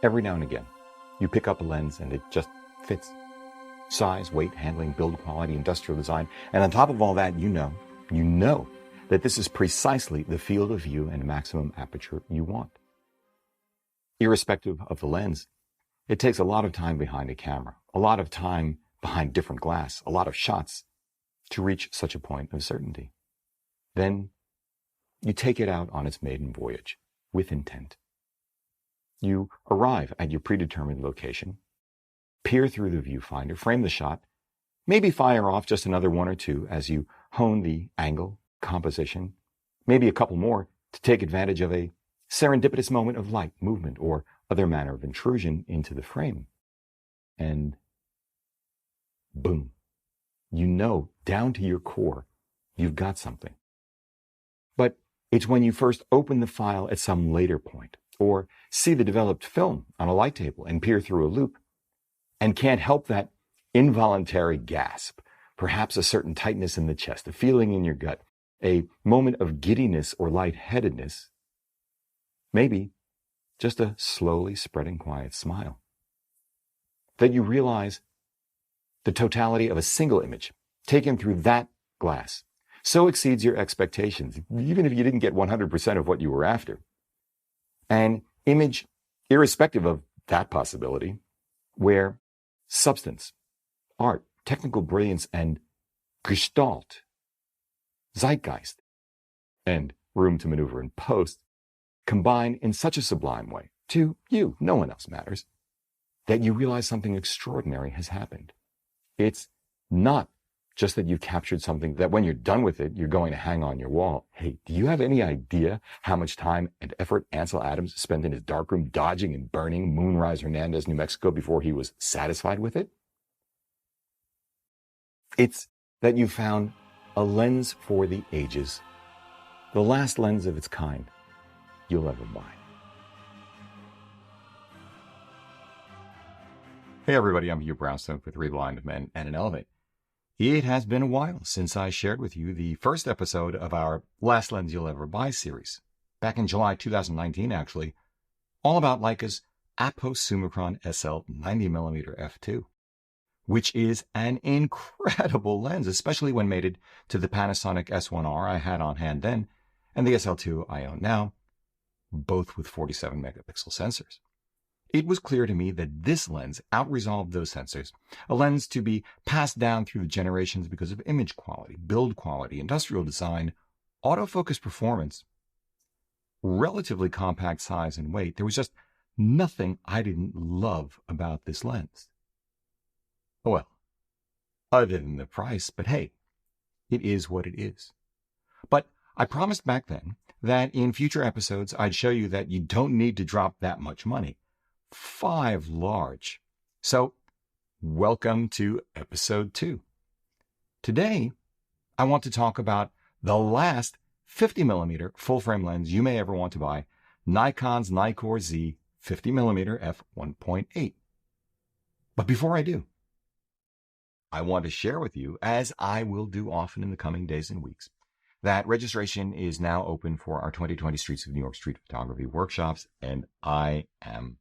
every now and again, you pick up a lens and it just fits. Size, weight, handling, build quality, industrial design. And on top of all that, you know that this is precisely the field of view and maximum aperture you want. Irrespective of the lens, it takes a lot of time behind a camera, a lot of time behind different glass, a lot of shots to reach such a point of certainty. Then you take it out on its maiden voyage with intent. You arrive at your predetermined location, peer through the viewfinder, frame the shot, maybe fire off just another one or two as you hone the angle, composition, maybe a couple more to take advantage of a serendipitous moment of light, movement, or other manner of intrusion into the frame. And boom, you know down to your core you've got something. But it's when you first open the file at some later point, or see the developed film on a light table and peer through a loop, and can't help that involuntary gasp, perhaps a certain tightness in the chest, a feeling in your gut, a moment of giddiness or lightheadedness, maybe just a slowly spreading quiet smile. That you realize the totality of a single image taken through that glass so exceeds your expectations, even if you didn't get 100% of what you were after. An image, irrespective of that possibility, where substance, art, technical brilliance, and gestalt, zeitgeist, and room to maneuver in post combine in such a sublime way, to you, no one else matters, that you realize something extraordinary has happened. It's not just that you've captured something that when you're done with it, you're going to hang on your wall. Hey, do you have any idea how much time and effort Ansel Adams spent in his darkroom dodging and burning Moonrise Hernandez, New Mexico before he was satisfied with it? It's that you found a lens for the ages, the last lens of its kind you'll ever buy. Hey everybody, I'm Hugh Brownstone for Three Blind Men and an Elevate. It has been a while since I shared with you the first episode of our Last Lens You'll Ever Buy series, back in July 2019 actually, all about Leicka's Apo Summicron SL 90mm f2, which is an incredible lens, especially when mated to the Panasonic S1R I had on hand then and the SL2 I own now, both with 47 megapixel sensors. It was clear to me that this lens out-resolved those sensors, a lens to be passed down through the generations because of image quality, build quality, industrial design, autofocus performance, relatively compact size and weight. There was just nothing I didn't love about this lens. Well, other than the price, but hey, it is what it is. But I promised back then that in future episodes I'd show you that you don't need to drop that much money. 5 large. So, welcome to episode 2. Today, I want to talk about the last 50mm full-frame lens you may ever want to buy, Nikon's NIKKOR Z 50mm f1.8. But before I do, I want to share with you, as I will do often in the coming days and weeks, that registration is now open for our 2020 Streets of New York Street Photography workshops, and I am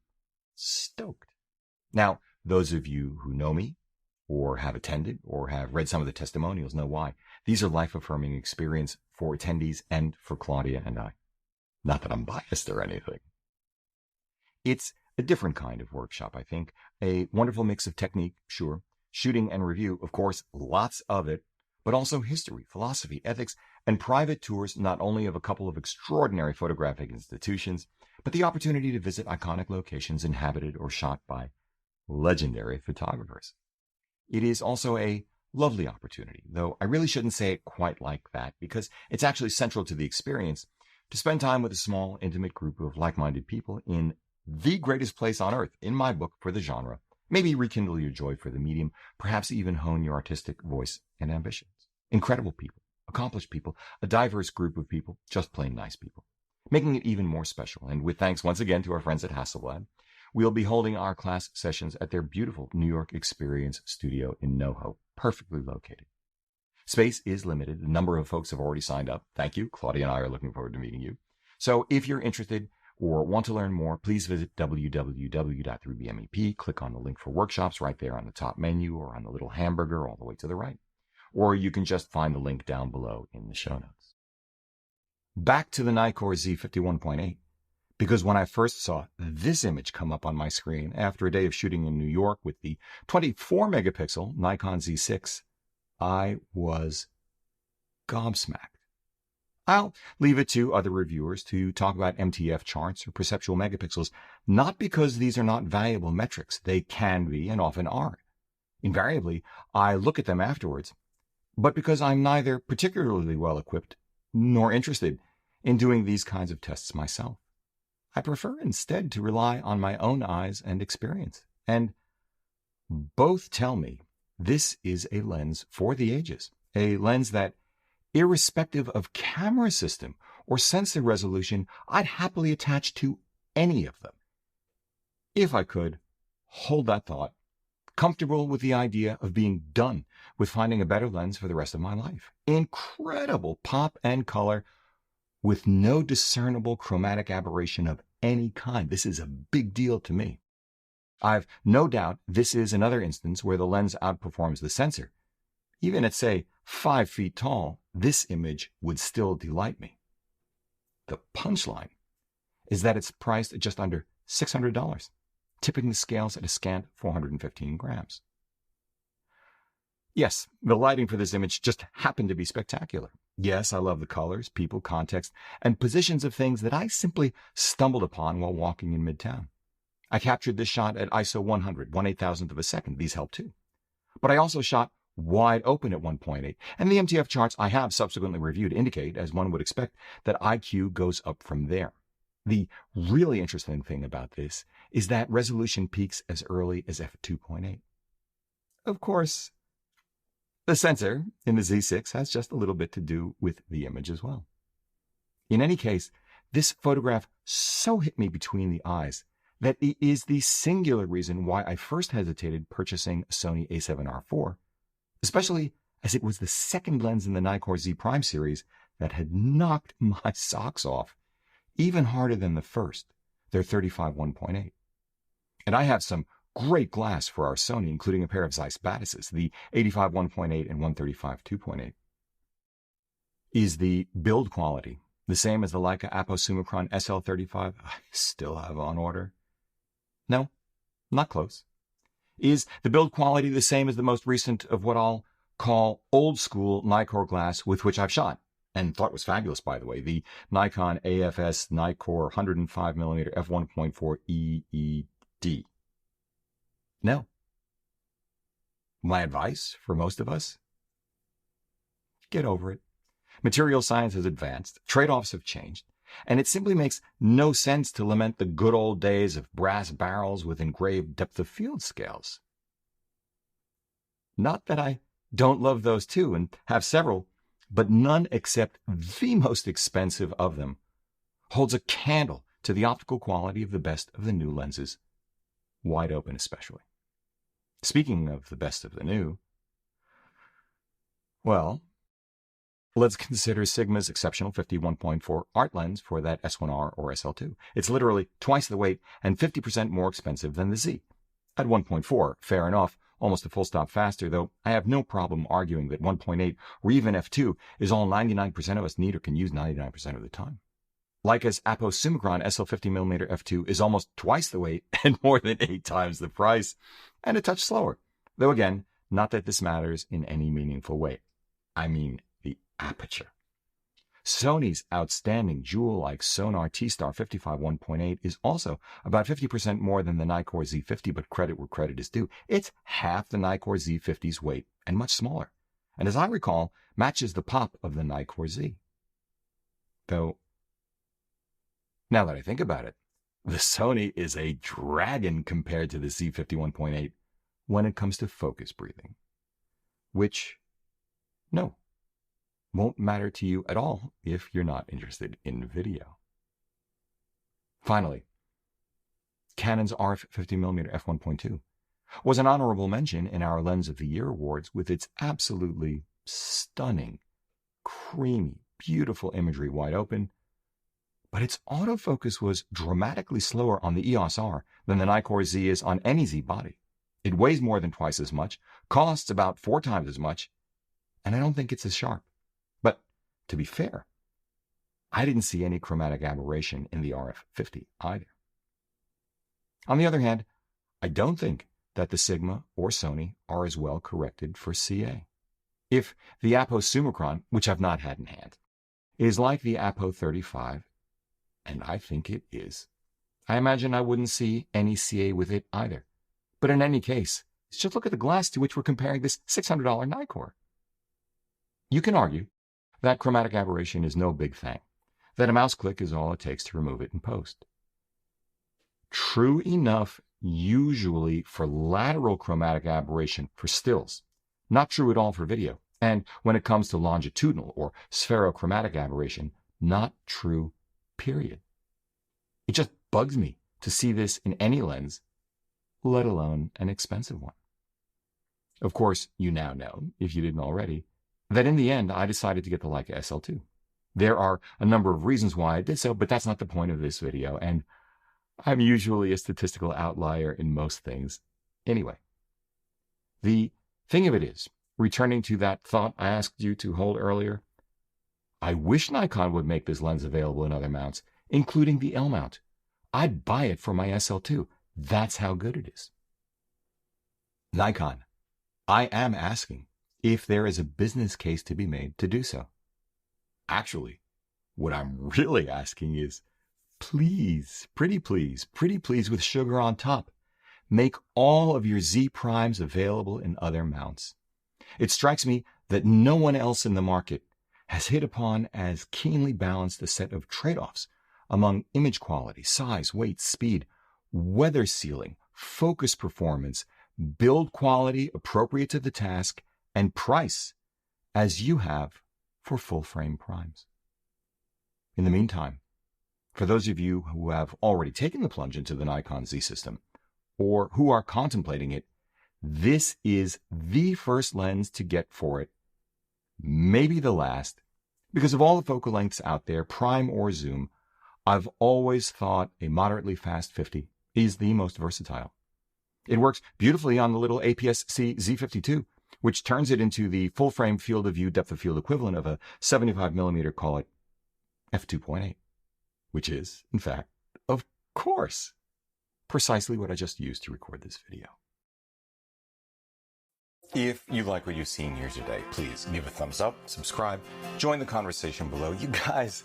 stoked. Now, those of you who know me, or have attended, or have read some of the testimonials know why. These are life-affirming experience for attendees and for Claudia and I. Not that I'm biased or anything. It's a different kind of workshop, I think. A wonderful mix of technique, sure. Shooting and review, of course, lots of it, but also history, philosophy, ethics, and private tours not only of a couple of extraordinary photographic institutions, but the opportunity to visit iconic locations inhabited or shot by legendary photographers. It is also a lovely opportunity, though I really shouldn't say it quite like that, because it's actually central to the experience to spend time with a small, intimate group of like-minded people in the greatest place on earth, in my book, for the genre. Maybe rekindle your joy for the medium, perhaps even hone your artistic voice and ambitions. Incredible people, accomplished people, a diverse group of people, just plain nice people, making it even more special. And with thanks once again to our friends at Hasselblad, we'll be holding our class sessions at their beautiful New York Experience studio in NoHo, perfectly located. Space is limited. A number of folks have already signed up. Thank you. Claudia and I are looking forward to meeting you. So if you're interested, or want to learn more, please visit www.3bmep. Click on the link for workshops right there on the top menu or on the little hamburger all the way to the right. Or you can just find the link down below in the show notes. Back to the NIKKOR Z51.8, because when I first saw this image come up on my screen after a day of shooting in New York with the 24-megapixel Nikon Z6, I was gobsmacked. I'll leave it to other reviewers to talk about MTF charts or perceptual megapixels, not because these are not valuable metrics. They can be and often are. Invariably, I look at them afterwards, but because I'm neither particularly well equipped nor interested in doing these kinds of tests myself. I prefer instead to rely on my own eyes and experience. And both tell me this is a lens for the ages, a lens that, irrespective of camera system or sensor resolution, I'd happily attach to any of them. If I could, hold that thought, comfortable with the idea of being done with finding a better lens for the rest of my life. Incredible pop and color with no discernible chromatic aberration of any kind. This is a big deal to me. I've no doubt this is another instance where the lens outperforms the sensor. Even at, say, 5 feet tall, this image would still delight me. The punchline is that it's priced at just under $600, tipping the scales at a scant 415 grams. Yes, the lighting for this image just happened to be spectacular. Yes, I love the colors, people, context, and positions of things that I simply stumbled upon while walking in Midtown. I captured this shot at ISO 100, 1/8,000th of a second. These help too. But I also shot wide open at 1.8, and the MTF charts I have subsequently reviewed indicate, as one would expect, that IQ goes up from there. The really interesting thing about this is that resolution peaks as early as f2.8. Of course, the sensor in the Z6 has just a little bit to do with the image as well. In any case, this photograph so hit me between the eyes that it is the singular reason why I first hesitated purchasing a Sony a7R IV, especially as it was the second lens in the NIKKOR Z Prime series that had knocked my socks off, even harder than the first, their 35 1.8. And I have some great glass for our Sony, including a pair of Zeiss Batises, the 85 1.8 and 135 2.8. Is the build quality the same as the Leica Apo-Summicron SL35 I still have on order? No, not close. Is the build quality the same as the most recent of what I'll call old school NIKKOR glass with which I've shot, and thought was fabulous, by the way, the Nikon AFS NIKKOR 105mm f1.4 EED? No. My advice for most of us? Get over it. Material science has advanced, trade-offs have changed, and it simply makes no sense to lament the good old days of brass barrels with engraved depth of field scales. Not that I don't love those too, and have several, but none except the most expensive of them holds a candle to the optical quality of the best of the new lenses, wide open especially. Speaking of the best of the new, well, let's consider Sigma's exceptional 51.4 art lens for that S1R or SL2. It's literally twice the weight and 50% more expensive than the Z. At 1.4, fair enough, almost a full stop faster, though I have no problem arguing that 1.8 or even f2 is all 99% of us need or can use 99% of the time. Leica's Apo-Summicron SL50mm f2 is almost twice the weight and more than 8 times the price, and a touch slower, though again, not that this matters in any meaningful way. I mean the aperture. Sony's outstanding jewel-like Sonar T-Star 55 1.8 is also about 50% more than the NIKKOR Z50, but credit where credit is due. It's half the NIKKOR Z50's weight and much smaller, and as I recall, matches the pop of the NIKKOR Z. Though, now that I think about it, the Sony is a dragon compared to the Z50 1.8 when it comes to focus breathing, which, no, won't matter to you at all if you're not interested in video. Finally, Canon's RF 50mm f1.2 was an honorable mention in our Lens of the Year awards with its absolutely stunning, creamy, beautiful imagery wide open, but its autofocus was dramatically slower on the EOS R than the NIKKOR Z is on any Z body. It weighs more than twice as much, costs about 4 times as much, and I don't think it's as sharp. But to be fair, I didn't see any chromatic aberration in the RF50 either. On the other hand, I don't think that the Sigma or Sony are as well corrected for CA. If the Apo Summicron, which I've not had in hand, is like the Apo 35, and I think it is, I imagine I wouldn't see any CA with it either. But in any case, just look at the glass to which we're comparing this $600 NIKKOR. You can argue that chromatic aberration is no big thing, that a mouse click is all it takes to remove it in post. True enough, usually for lateral chromatic aberration for stills, not true at all for video, and when it comes to longitudinal or spherochromatic aberration, not true, period. It just bugs me to see this in any lens, let alone an expensive one. Of course, you now know, if you didn't already, that in the end I decided to get the Leica SL2. There are a number of reasons why I did so, but that's not the point of this video, and I'm usually a statistical outlier in most things. Anyway, the thing of it is, returning to that thought I asked you to hold earlier, I wish Nikon would make this lens available in other mounts, including the L mount. I'd buy it for my SL2. That's how good it is. Nikon, I am asking if there is a business case to be made to do so. Actually, what I'm really asking is, please, pretty please with sugar on top, make all of your Z primes available in other mounts. It strikes me that no one else in the market has hit upon as keenly balanced a set of trade-offs among image quality, size, weight, speed, weather sealing, focus performance, build quality appropriate to the task, and price as you have for full-frame primes. In the meantime, for those of you who have already taken the plunge into the Nikon Z system, or who are contemplating it, this is the first lens to get for it, maybe the last, because of all the focal lengths out there, prime or zoom. I've always thought a moderately fast 50 is the most versatile. It works beautifully on the little APS-C Z52, which turns it into the full-frame field of view depth of field equivalent of a 75mm, call it f2.8, which is, in fact, of course, precisely what I just used to record this video. If you like what you've seen here today, please give a thumbs up, subscribe, join the conversation below. You guys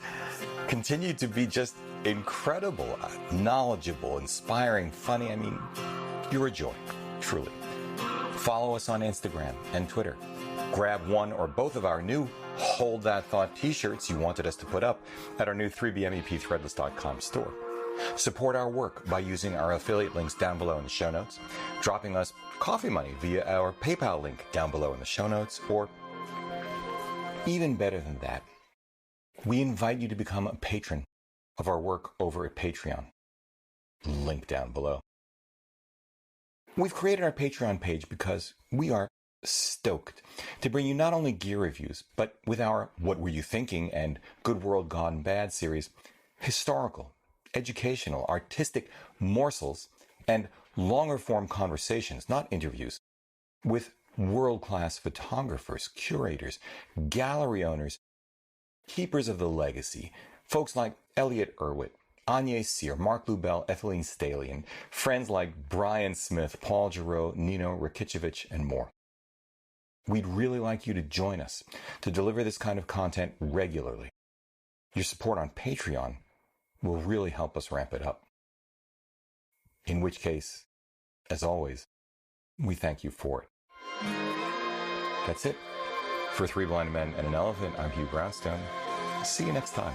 continue to be just incredible, knowledgeable, inspiring, funny. I mean, you're a joy, truly. Follow us on Instagram and Twitter. Grab one or both of our new Hold That Thought t-shirts you wanted us to put up at our new 3BMEPthreadless.com store. Support our work by using our affiliate links down below in the show notes, dropping us coffee money via our PayPal link down below in the show notes, or even better than that, we invite you to become a patron of our work over at Patreon. Link down below. We've created our Patreon page because we are stoked to bring you not only gear reviews, but with our What Were You Thinking and Good World Gone Bad series, historical, educational, artistic morsels, and longer-form conversations, not interviews, with world-class photographers, curators, gallery owners, keepers of the legacy, folks like Elliot Irwitt, Anya Sear, Mark Lubell, Ethylene Staley, and friends like Brian Smith, Paul Giroux, Nino Rakicevic, and more. We'd really like you to join us to deliver this kind of content regularly. Your support on Patreon will really help us ramp it up. In which case, as always, we thank you for it. That's it. For 3 Blind Men and an Elephant, I'm Hugh Brownstone. See you next time.